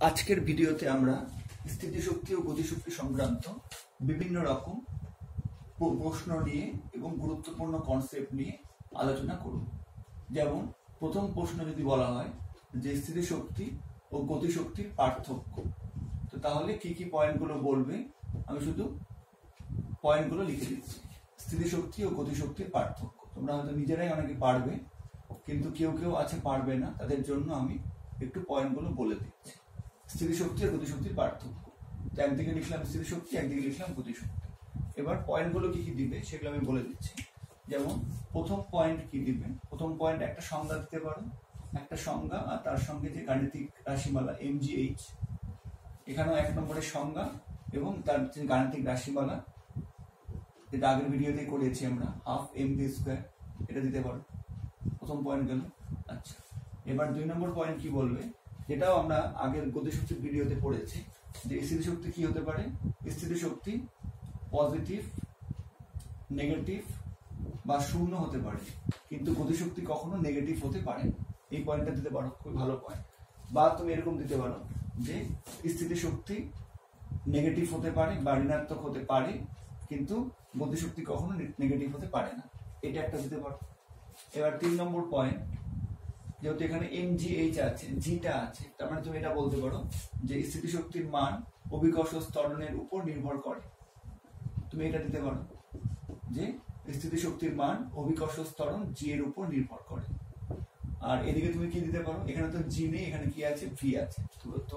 আজকের ভিডিওতে আমরা স্থিতিশক্তি ও গতিশক্তি সংক্রান্ত বিভিন্ন রকম প্রশ্ন নিয়ে এবং গুরুত্বপূর্ণ কনসেপ্ট নিয়ে আলোচনা করব। যেমন প্রথম প্রশ্ন যদি বলা হয় যে স্থিতিশক্তি ও গতিশক্তির পার্থক্য, তো তাহলে কি কি পয়েন্টগুলো বলবে, আমি শুধু পয়েন্টগুলো লিখে দিচ্ছি। স্থিতিশক্তি ও গতিশক্তির পার্থক্য তোমরা হয়তো নিজেরাই অনেকে পারবে, কিন্তু কেউ কেউ আছে পারবে না, তাদের জন্য আমি একটু পয়েন্টগুলো বলে দিচ্ছি। স্থিতিশক্তি আর গতিশক্তির পার্থক্য, তো একদিকে লিখলাম স্থিতিশক্তি, একদিকে লিখলাম গতিশক্তি। এবার পয়েন্টগুলো কি কি দিবে সেগুলো আমি বলে দিচ্ছি। যেমন প্রথম পয়েন্ট কি দিবে, প্রথম পয়েন্ট একটা সংজ্ঞা দিতে পারো, একটা সংজ্ঞা আর তার সঙ্গে যে গাণিতিক রাশিমালা mgh, এখানেও এক নম্বরের সংজ্ঞা এবং তার যে গাণিতিক রাশিমালা, যেটা আগের ভিডিওতে করেছি আমরা, হাফ mv², এটা দিতে পারো। প্রথম পয়েন্ট গেল। আচ্ছা, এবার দুই নম্বর পয়েন্ট কি বলবে, যেটাও আমরা আগের গতিশক্তির ভিডিওতে পড়েছি, যে স্থিতিশক্তি কি হতে পারে। স্থিতিশক্তি পজিটিভ, নেগেটিভ বা শূন্য হতে পারে, কিন্তু গতিশক্তি কখনো নেগেটিভ হতে পারে না। এই পয়েন্টটা দিতে পারো, খুব ভালো পয়েন্ট। বা তুমি এরকম দিতে পারো যে স্থিতিশক্তি নেগেটিভ হতে পারে বা ঋণাত্মক হতে পারে, কিন্তু গতিশক্তি কখনো নেগেটিভ হতে পারে না, এটা একটা দিতে পারো। এবার তিন নম্বর পয়েন্ট, যেহেতু এখানে mgh আছে, জিটা আছে, তার মানে তুমি এটা বলতে পারো যে স্থিতিশক্তির মান অভিকর্ষ ত্বরণের উপর নির্ভর করে। তুমি এটা দিতে পারো যে স্থিতিশক্তির মান অভিকর্ষ ত্বরণ জি এর উপর নির্ভর করে। আর এদিকে তুমি কি দিতে পারো, এখানে তো জি নেই, এখানে কি আছে, ভি আছে। তো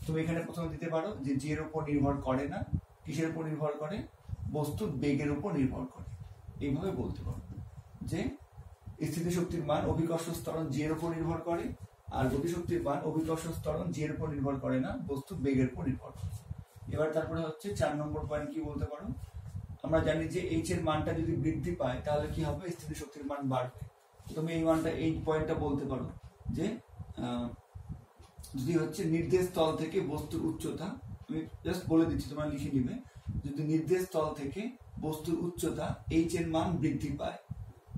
তুমি এখানে প্রথমে দিতে পারো যে জি এর উপর নির্ভর করে না, কিসের উপর নির্ভর করে, বস্তুর বেগের উপর নির্ভর করে। এইভাবে বলতে পারো যে স্থিতিশক্তির মান অভিকর্ষ ত্বরণ জি এর উপর নির্ভর করে, আর গতিশক্তির মান অভিকর্ষ ত্বরণ জি এর উপর নির্ভর করে না, বস্তুর বেগের উপর নির্ভর করে। এবার তারপরে হচ্ছে 4 নম্বর পয়েন্ট, কি বলতে পারো, আমরা জানি যে এইচ এর মানটা যদি বৃদ্ধি পায় তাহলে কি হবে, স্থিতিশক্তির মান বাড়বে। তুমি এই পয়েন্টটা বলতে পারো যে যদি হচ্ছে নির্দেশ তল থেকে বস্তুর উচ্চতা, আমি জাস্ট বলে দিচ্ছি, তোমরা লিখে নিবে, যদি নির্দেশ তল থেকে বস্তুর উচ্চতা এইচ এর মান বৃদ্ধি পায়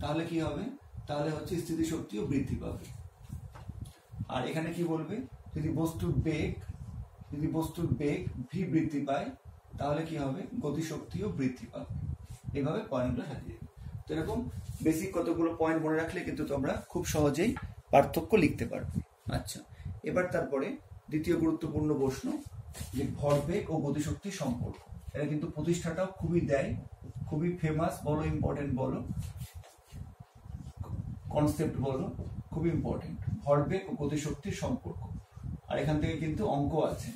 তাহলে কি হবে, তাহলে হচ্ছে স্থিতিশক্তিও বৃদ্ধি পাবে। আর এখানে কি বলবে, যদি বস্তুর বেগ ভি বৃদ্ধি পায় তাহলে কি হবে, গতিশক্তিও বৃদ্ধি পাবে। এইভাবে পয়েন্টগুলো সাজিয়ে দেবে। তো এরকম বেসিক কতগুলো পয়েন্ট মনে রাখলে কিন্তু তোমরা খুব সহজেই পার্থক্য লিখতে পারবে। আচ্ছা, এবার তারপরে দ্বিতীয় গুরুত্বপূর্ণ প্রশ্ন, যে ভরবেগ ও গতিশক্তির সম্পর্ক। এটা কিন্তু প্রতিষ্ঠাটাও খুবই দেয়, খুবই ফেমাস বলো, ইম্পর্টেন্ট বলো, কনসেপ্ট বলো, খুব ইম্পর্টেন্ট, ভরবেগ ও গতিশক্তির সম্পর্ক। আর এখান থেকে কিন্তু অঙ্ক আছে,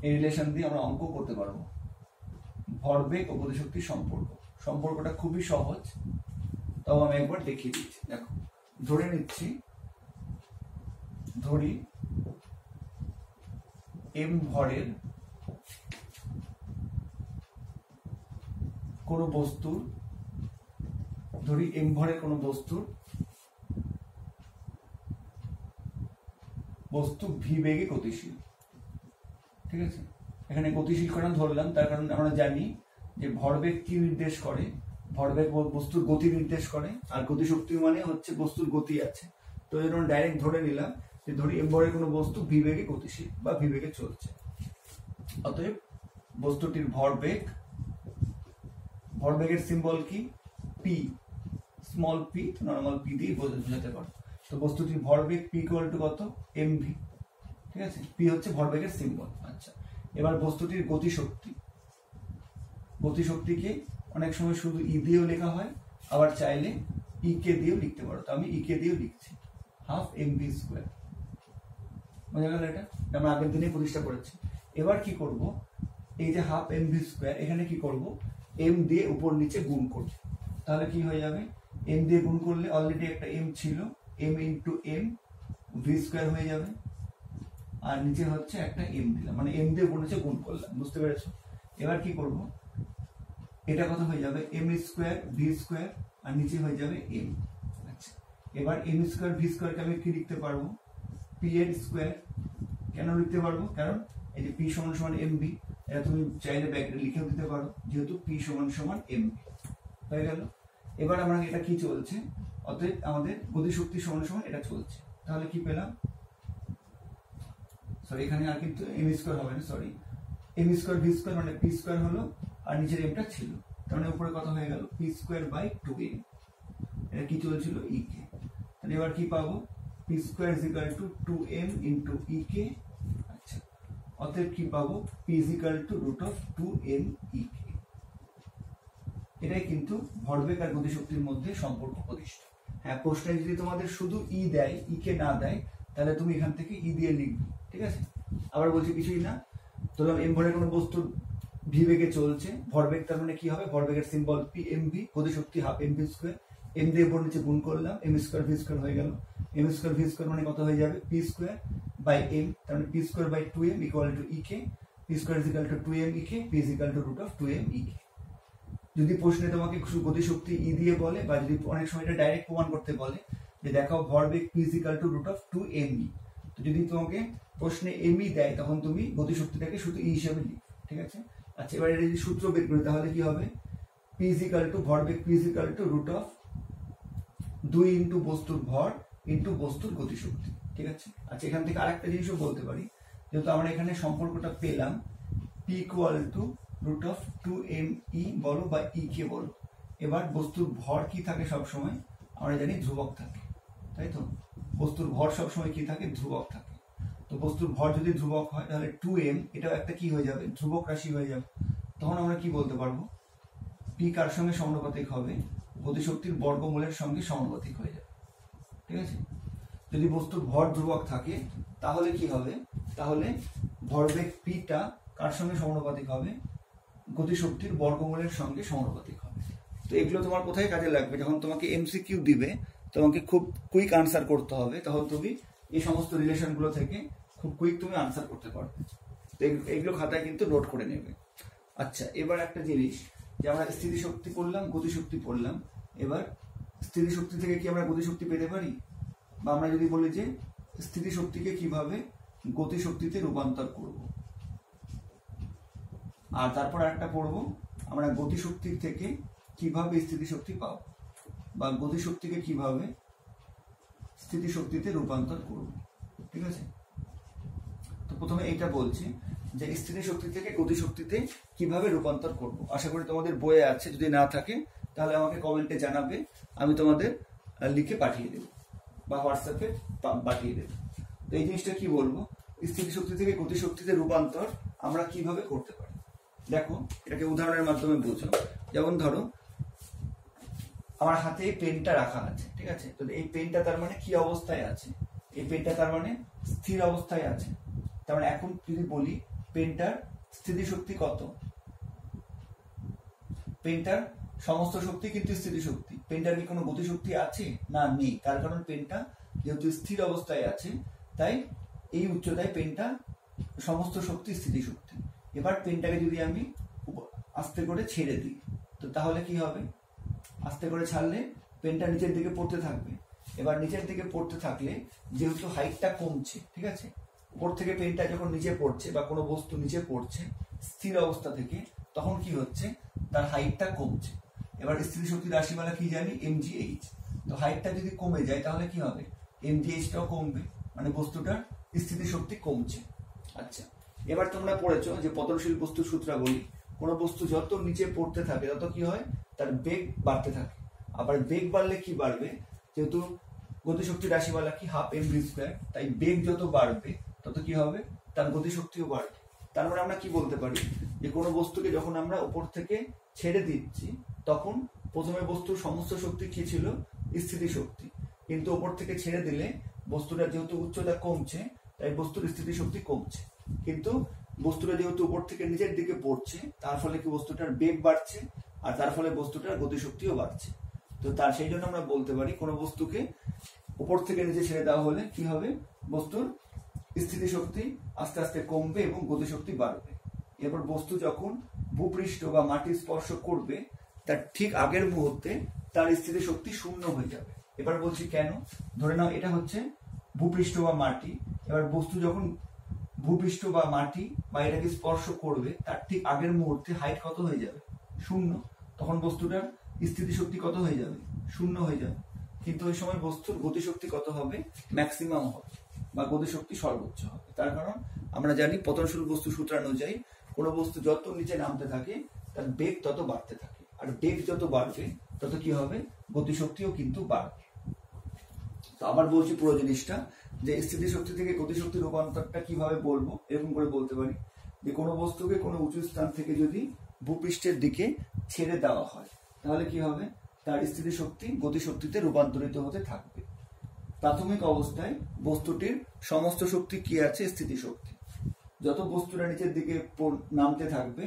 এই রিলেশন দিয়ে আমরা অঙ্ক করতে পারবো। ভরবেগ ও গতিশক্তির সম্পর্কটা খুবই সহজ, তাও আমি একবার দেখিয়ে দিচ্ছি। দেখো, ধরি এম ভরের কোনো বস্তুর, বস্তু ভি বেগে গতিশীল। ঠিক আছে, এখানে গতিশীল কারণ ধরলাম, তার কারণ আমরা জানি যে ভরবেগ কি নির্দেশ করে, ভরবেগ বস্তুর গতি নির্দেশ করে, আর গতিশক্তি মানে হচ্ছে বস্তুর গতি আছে। তো এই জন্য ডাইরেক্ট ধরে নিলাম যে ধরি এম ভরের কোনো বস্তু ভি বেগে গতিশীল বা ভি বেগে চলছে। অতএব বস্তুটির ভরবেগের সিম্বল কি, P, small P, normal P দিয়ে বোঝাতে পারো। তো বস্তুটির ভরবেগ পি ইকুয়াল টু কত, mv। ঠিক আছে, পি হচ্ছে ভরবেগের সিম্বল। আচ্ছা, এবার বস্তুটির গতিশক্তিকে অনেক সময় শুধু ই দিয়েও লেখা হয়, আবার চাইলে ই কে দিয়েও লিখতে পারো। তো আমি ই কে দিয়েও লিখছি, হাফ mv²। বোঝা গেল? এটা আমরা আগের দিনে প্রতিষ্ঠা করেছি। এবার কি করব, এই যে হাফ mv², এখানে কি করব, এম দিয়ে উপর নিচে গুণ করব। তাহলে কি হয়ে যাবে, এম দিয়ে গুণ করলে অলরেডি একটা এম ছিল, এম ইন্টু এম v² হয়ে যাবে, আর নিচে হচ্ছে একটা এম দিলাম, মানে এম দিয়ে উপর নিচে গুণ করলাম। বুঝতে পেরেছো? এবার কি করব, এটা কত হয়ে যাবে, m² v², আর নিচে হয়ে যাবে m। আচ্ছা, এবার m² v² কে আমি কি লিখতে পারবো, p এর স্কয়ার। কেন লিখতে পারবো, কারণ এই যে p সমান সমান mv, এটা তুমি চাইলে ব্র্যাকেটে লিখেও দিতে পারো, যেহেতু p সমান সমান mv হয়ে গেল। এবার আমরা এটা কি চলছে, অতএব আমাদের গতিশক্তি সমান সমান এটা চলছে। তাহলে কি পেলাম, সরি এখানে আর কিন্তু এম স্কোয়ার হবে না, sorry M square V square মানে পি স্কোয়ার হলো, আর নিচের এমটা ছিল, তার মানে উপরে কত হয়ে গেল পি স্কোয়ার বাই 2m। এটা কি চলছিল ই কে, তাহলে এবার কি পাবো P square is equal to 2m into E K. আচ্ছা, অতএব কি পাবো P is equal to root of 2m E K. এটাই কিন্তু ভরবেগ আর গতিশক্তির মধ্যে সম্পর্ক প্রতিষ্ঠা। হ্যাঁ, প্রশ্নে যদি তোমাদের শুধু ই দেয়, ই কে না দেয়, তাহলে তুমি এখান থেকে ই দিয়ে লিখবে, ঠিক আছে। আবার বলছি কিছুই না, ধরলাম এম ভরের কোনো বস্তু ভি বেগে চলছে, ভরবেগ তার মানে কি হবে, ভরবেগের সিম্বল পি এম ভি, গতিশক্তি half M V square, M দিয়ে উপর নিচে গুণ করলাম, এম স্কোয়ার ভি স্কোয়ার হয়ে গেল, এম স্কোয়ার ভি স্কোয়ার মানে কত হয়ে যাবে পি স্কোয়ার বাই এম, তার মানে P square by 2m equal to E K, P square is equal to 2m E K, P is equal to root of 2m E K. যদি প্রশ্নে তোমাকে গতিশক্তি ই দিয়ে বলে, বা যদি অনেক সময় এটা ডাইরেক্ট প্রমাণ করতে বলে যে দেখাও ভরবেগ P is equal to root of 2m E, তো যদি তোমাকে প্রশ্নে এম ই দেয় তখন তুমি গতিশক্তিটাকে শুধু ই হিসেবে লিখ, ঠিক আছে। আচ্ছা, এবার এটা যদি সূত্র বের করি তাহলে কি হবে পি ইজ ইকুয়াল টু ভরবেগ P is equal to root of 2 into বস্তুর ভর ইন্টু বস্তুর গতিশক্তি, ঠিক আছে। আচ্ছা, এখান থেকে আরেকটা জিনিসও বলতে পারি, যেহেতু আমরা এখানে সম্পর্কটা পেলাম P equal to root of 2m E বলো বা ই কে বলো, এবার বস্তুর ভর কি থাকে সবসময়, আমরা জানি ধ্রুবক থাকে, তাই তো। বস্তুর ভর সবসময় কি থাকে, ধ্রুবক থাকে। তো বস্তুর ভর যদি ধ্রুবক হয় তাহলে 2m এটাও একটা কি হয়ে যাবে, ধ্রুবক রাশি হয়ে যাবে। তখন আমরা কি বলতে পারবো, পি কার সঙ্গে সমানুপাতিক হবে, গতিশক্তির বর্গমূলের সঙ্গে সমানুপাতিক হয়ে যাবে, ঠিক আছে। যদি বস্তুর ভর ধ্রুবক থাকে তাহলে কি হবে, তাহলে ভরবেগ পিটা কার সঙ্গে সমানুপাতিক হবে, গতিশক্তির বর্গমূলের সঙ্গে সমানুপাতিক হবে। তো এগুলো তোমার কোথায় কাজে লাগবে, যখন তোমাকে এমসিকিউ দিবে, তোমাকে খুব কুইক আনসার করতে হবে, তখন তুমি এই সমস্ত রিলেশনগুলো থেকে খুব কুইক তুমি আনসার করতে পারবে। তো এগুলো খাতায় কিন্তু নোট করে নেবে। আচ্ছা, এবার একটা জিনিস, যে আমরা স্থিতিশক্তি পড়লাম, গতিশক্তি পড়লাম, এবার স্থিতিশক্তি থেকে কি আমরা গতিশক্তি পেতে পারি, বা আমরা যদি বলি যে স্থিতিশক্তিকে কিভাবে গতিশক্তিতে রূপান্তর করব, আর তারপর একটা পড়বো আমরা গতিশক্তির থেকে কিভাবে স্থিতিশক্তি পাবো, বা গতিশক্তিকে কিভাবে স্থিতিশক্তিতে রূপান্তর করব, ঠিক আছে। তো প্রথমে এইটা বলছি যে স্থিতিশক্তি থেকে গতিশক্তিতে কিভাবে রূপান্তর করব। আশা করি তোমাদের বইয়ে আছে, যদি না থাকে তাহলে আমাকে কমেন্টে জানাবে, আমি তোমাদের লিখে পাঠিয়ে দেব বা হোয়াটসঅ্যাপে পাঠিয়ে দেব। তো এই জিনিসটা কি বলবো, স্থিতিশক্তি থেকে গতিশক্তিতে রূপান্তর আমরা কিভাবে করতে পারি। দেখো, এটাকে উদাহরণের মাধ্যমে বুঝো। যেমন ধরো আমার হাতে এই পেনটা রাখা আছে, ঠিক আছে। তো এই পেনটা তার মানে কি অবস্থায় আছে, এই পেনটা তার মানে স্থির অবস্থায় আছে। তার মানে এখন যদি বলি পেনটার স্থিতিশক্তি কত, পেনটার সমস্ত শক্তি কিন্তু স্থিতিশক্তি, পেনটার কি কোনো গতিশক্তি আছে না, নেই। তার কারণ পেনটা যেহেতু স্থির অবস্থায় আছে, তাই এই উচ্চতায় পেনটা সমস্ত শক্তি স্থিতিশক্তি। এবার পেনটাকে যদি আমি আস্তে করে ছেড়ে দিই, তো তাহলে কি হবে, আস্তে করে ছাড়লে পেনটা নিচের দিকে পড়তে থাকবে। এবার নিচের দিকে পড়তে থাকলে যেহেতু হাইটটা কমছে, ঠিক আছে, উপর থেকে পেনটা যখন নিচে পড়ছে বা কোনো বস্তু নিচে পড়ছে স্থির অবস্থা থেকে, তখন কি হচ্ছে, তার হাইটটা কমছে। এবার স্থিতিশক্তির রাশিমালা কি জানি, mgh। তো হাইটটা যদি কমে যায় তাহলে কি হবে, mgh-টাও কমবে, মানে বস্তুটার স্থিতিশক্তি কমছে। আচ্ছা, এবার তোমরা পড়েছো যে পতনশীল বস্তুর সূত্রাবলী, কোনো বস্তু যত নিচে পড়তে থাকে তত কি হয়, তার বেগ বাড়তে থাকে। আবার বেগ বাড়লে কি বাড়বে, যেহেতু গতিশক্তির রাশিমালা কি হাফ এম ভি স্কোয়ার, তাই বেগ যত বাড়বে তত কি হবে, তার গতিশক্তিও বাড়বে। তার মানে আমরা কি বলতে পারি, যে কোনো বস্তুকে যখন আমরা উপর থেকে ছেড়ে দিচ্ছি, তখন প্রথমে বস্তুর সমস্ত শক্তি কি ছিল, স্থিতিশক্তি, কিন্তু উপর থেকে ছেড়ে দিলে বস্তুটা যেহেতু উচ্চতা কমছে, তাই বস্তুর স্থিতিশক্তি কমছে। কিন্তু বস্তুটা যেহেতু উপর থেকে নিচের দিকে পড়ছে, তার ফলে কি বস্তুটার বেগ বাড়ছে, আর তার ফলে বস্তুটার গতিশক্তিও বাড়ছে। তো তার সেই জন্য আমরা বলতে পারি কোনো বস্তুকে উপর থেকে নিচে ছেড়ে দেওয়া হলে কি হবে, বস্তুর স্থিতিশক্তি আস্তে আস্তে কমবে এবং গতিশক্তি বাড়বে। এরপর বস্তু যখন ভূপৃষ্ঠ বা মাটি স্পর্শ করবে, তার ঠিক আগের মুহূর্তে তার স্থিতিশক্তি শূন্য হয়ে যাবে। এবার বলছি কেন, ধরে নাও এটা হচ্ছে ভূপৃষ্ঠ বা মাটি, এবার বস্তু যখন ভূপৃষ্ঠ বা মাটি বা এটাকে স্পর্শ করবে, তার ঠিক আগের মুহূর্তে হাইট কত হয়ে যাবে, শূন্য। তখন বস্তুটার স্থিতিশক্তি কত হয়ে যাবে, শূন্য হয়ে যাবে। কিন্তু ওই সময় বস্তুর গতিশক্তি কত হবে, ম্যাক্সিমাম হবে, বা গতিশক্তি সর্বোচ্চ হবে। তার কারণ আমরা জানি পতনশীল বস্তু সূত্রানুযায়ী কোনো বস্তু যত নিচে নামতে থাকে তার বেগ তত বাড়তে থাকে, আর বেগ যত বাড়বে তত কি হবে, গতিশক্তিও কিন্তু বাড়বে। তো আবার বলছি পুরো জিনিসটা, যে স্থিতিশক্তি থেকে গতিশক্তির রূপান্তরটা কিভাবে বলবো, এরকম করে বলতে পারি যে কোনো বস্তুকে কোনো উঁচু স্থান থেকে যদি ভূপৃষ্ঠের দিকে ছেড়ে দেওয়া হয় তাহলে কি হবে, তার স্থিতিশক্তি গতিশক্তিতে রূপান্তরিত হতে থাকবে। প্রাথমিক অবস্থায় বস্তুটির সমস্ত শক্তি কি আছে, স্থিতিশক্তি। যত বস্তুটা নিচের দিকে নামতে থাকবে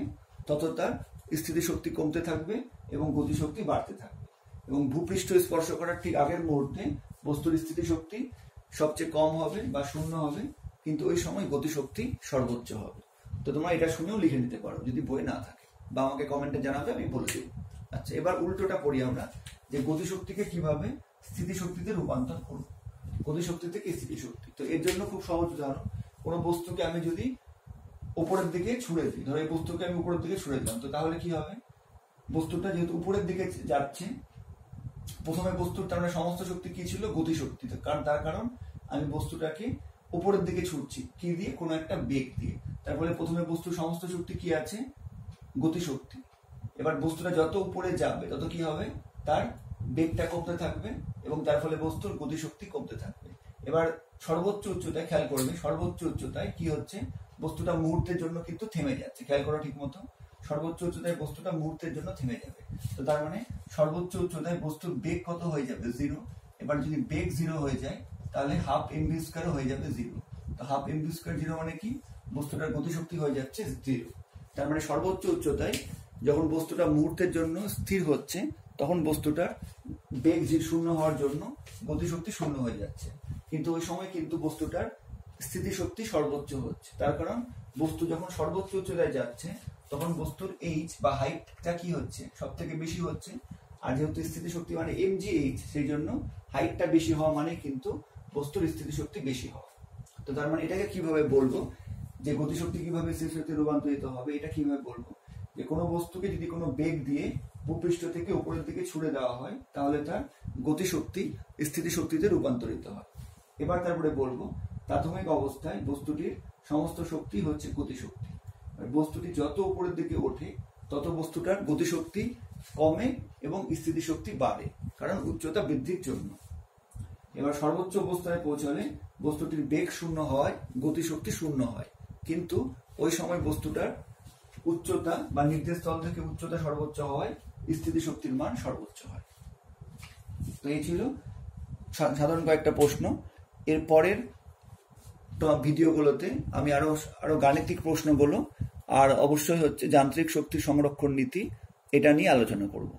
তত তার স্থিতিশক্তি কমতে থাকবে এবং গতিশক্তি বাড়তে থাকবে, এবং ভূপৃষ্ঠ স্পর্শ করার ঠিক আগের মুহূর্তে বস্তুর স্থিতিশক্তি সবচেয়ে কম হবে বা শূন্য হবে, কিন্তু ওই সময় গতিশক্তি সর্বোচ্চ হবে। তো তোমরা এটা শুনেও লিখে নিতে পারো যদি বই না থাকে, বা আমাকে কমেন্টে জানাবে, আমি বলে দেব। আচ্ছা, এবার উল্টোটা পড়ি আমরা, যে গতিশক্তিকে কিভাবে স্থিতিশক্তিতে রূপান্তর করব, গতিশক্তি থেকে স্থিতিশক্তি। তো এর জন্য খুব সহজ উদাহরণ, কোনো বস্তুকে আমি যদি উপরের দিকে ছুড়ে দিই, ধরো এই বস্তুকে আমি উপরের দিকে ছুড়ে দিলাম, তো তাহলে কি হবে, বস্তুটা যেহেতু উপরের দিকে যাচ্ছে, প্রথমে বস্তুর তার মানে সমস্ত শক্তি কি ছিল, গতিশক্তি। তার কারণ আমি বস্তুটাকে উপরের দিকে ছুটছি কি দিয়ে, কোনো একটা বেগ দিয়ে, তার ফলে প্রথমে বস্তুর সমস্ত শক্তি কি আছে, গতিশক্তি। এবার বস্তুটা যত উপরে যাবে তত কি হবে, তার বেগটা কমতে থাকবে এবং তার ফলে বস্তুর গতিশক্তি কমতে থাকবে। এবার সর্বোচ্চ উচ্চতায় খেয়াল করবে, সর্বোচ্চ উচ্চতায় কি হচ্ছে, বস্তুটা মুহূর্তের জন্য কিন্তু থেমে যাচ্ছে, খেয়াল করা ঠিক মতো, সর্বোচ্চ উচ্চতায় বস্তুটা মুহূর্তের জন্য থেমে যাবে। তো তার মানে সর্বোচ্চ উচ্চতায় বস্তুর বেগ কত হয়ে যাবে, 0। এবার যদি বেগ 0 হয়ে যায় তাহলে হাফ mv স্কয়ার হয়ে যাবে 0। তো হাফ mv স্কয়ার 0 মানে কি, বস্তুটার গতিশক্তি হয়ে যাচ্ছে 0। তার মানে সর্বোচ্চ উচ্চতায় যখন বস্তুটা মুহূর্তের জন্য স্থির হচ্ছে তখন বস্তুটার বেগ 0 হওয়ার জন্য গতিশক্তি 0 হয়ে যাচ্ছে, কিন্তু ওই সময় কিন্তু বস্তুটার স্থিতিশক্তি সর্বোচ্চ হচ্ছে। তার কারণ বস্তু যখন সর্বোচ্চ উচ্চতায় যাচ্ছে তখন বস্তুর এইচ বা হাইটটা কি হচ্ছে, সব থেকে বেশি হচ্ছে, আর যেহেতু স্থিতিশক্তি মানে mgh, সেই জন্য হাইটটা বেশি হওয়া মানে কিন্তু বস্তুর স্থিতিশক্তি বেশি হওয়া। তো তার মানে এটাকে কিভাবে বলবো, যে গতিশক্তি কিভাবে স্থিতিশক্তি রূপান্তরিত হবে, এটা কিভাবে বলবো, যে কোনো বস্তুকে যদি কোনো বেগ দিয়ে ভূপৃষ্ঠ থেকে উপরের দিকে ছুড়ে দেওয়া হয় তাহলে তার গতিশক্তি স্থিতিশক্তিতে রূপান্তরিত হয়। এবার তারপরে বলবো, প্রাথমিক অবস্থায় বস্তুটির সমস্ত শক্তি হচ্ছে গতিশক্তি, বস্তুটি যত উপরের দিকে ওঠে তত বস্তুটার গতিশক্তি কমে এবং স্থিতিশক্তি বাড়ে, কারণ উচ্চতা বৃদ্ধির জন্য। এবার সর্বোচ্চ অবস্থায় পৌঁছালে বস্তুটির বেগ 0 হওয়ায় গতিশক্তি 0 হয়, কিন্তু ওই সময় বস্তুটার উচ্চতা বা নির্দেশ স্থল থেকে উচ্চতা সর্বোচ্চ হওয়ায় স্থিতিশক্তির মান সর্বোচ্চ হয়। তো এই ছিল সাধারণ কয়েকটা প্রশ্ন। এর পরের ভিডিওগুলোতে আমি আরো গাণিতিক প্রশ্নগুলো আর অবশ্যই হচ্ছে যান্ত্রিক শক্তি সংরক্ষণ নীতি, এটা নিয়ে আলোচনা করব।